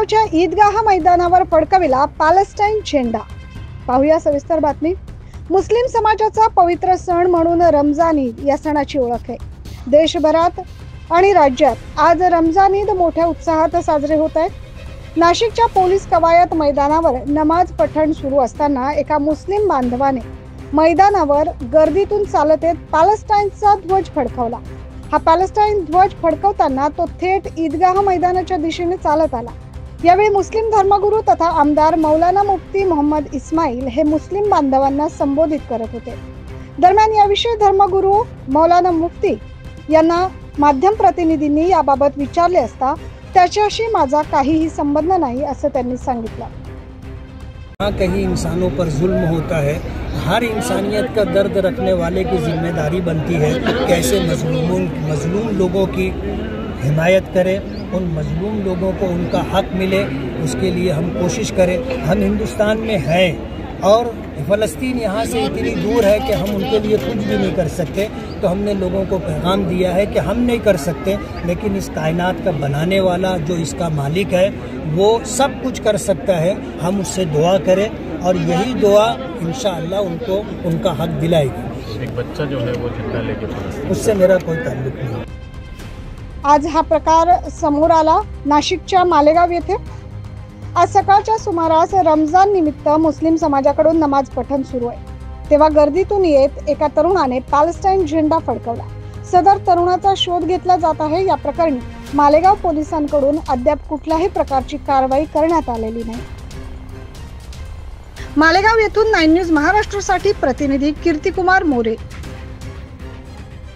मालेगावच्या ईदगाह मैदानावर फडकविला पॅलेस्टाईन झेंडा। पाहूया सविस्तर बातमी। मुस्लिम समाजाचा पवित्र सण म्हणून रमजान ईद या सणाची ओळख आहे। देशभरात आणि राज्यात आज रमजान ईद मोठ्या उत्साहात साजरे होत आहे। नाशिकच्या पोलीस कवायत मैदानावर नमाज पठण सुरू असताना एका मुस्लिम बांधवाने मैदानावर गर्दीतून चालत येत पॅलेस्टाईनचा ध्वज फडकवला। हा पॅलेस्टाईन ध्वज फडकवताना तो थेट ईदगाह मैदानाच्या दिशेने चालत आला। यावेळी मुस्लिम धर्मगुरू तथा आमदार मौलाना मुफ्ती मोहम्मद इस्माईल हे मुस्लिम बांधवांना संबोधित करत होते। दरम्यान याविषयी धर्मगुरू मौलाना मुफ्ती यांना माध्यम प्रतिनिधींनी याबाबत विचारले असता त्याच्याशी माझा काहीही संबंध नहीं असं त्यांनी सांगितलं। कहीं इंसानों पर जुल्म होता है, हर इंसानियत का दर्द रखने वाले की जिम्मेदारी बनती है कैसे मजलूम लोगों की हिमायत करें, उन मजलूम लोगों को उनका हक मिले, उसके लिए हम कोशिश करें। हम हिंदुस्तान में हैं और फ़लस्तीन यहाँ से इतनी दूर है कि हम उनके लिए कुछ भी नहीं कर सकते, तो हमने लोगों को पैगाम दिया है कि हम नहीं कर सकते, लेकिन इस कायनात का बनाने वाला जो इसका मालिक है वो सब कुछ कर सकता है। हम उससे दुआ करें और यही दुआ इंशाअल्लाह उनको उनका हक दिलाएगी। एक बच्चा जो है वो झंडा लेके, उससे मेरा कोई ताल्लुक नहीं। आज हा प्रकार समोर आला नाशिकच्या मालेगाव येथे। आज सकाळच्या सुमारास रमजान निमित्त मुस्लिम समाजाकडून नमाज पठण सुरू आहे, तेव्हा गर्दीतून येत एका तरुणाने पॅलेस्टाईन झेंडा फडकवला। सदर तरुणाचा शोध घेतला जात आहे। या प्रकरणी मालेगाव पोलिसांकडून अद्याप कुठल्याही प्रकारची कारवाई करण्यात आलेली नाही। मालेगाव येथून 9 न्यूज महाराष्ट्रासाठी प्रतिनिधी कीर्तिकुमार मोरे।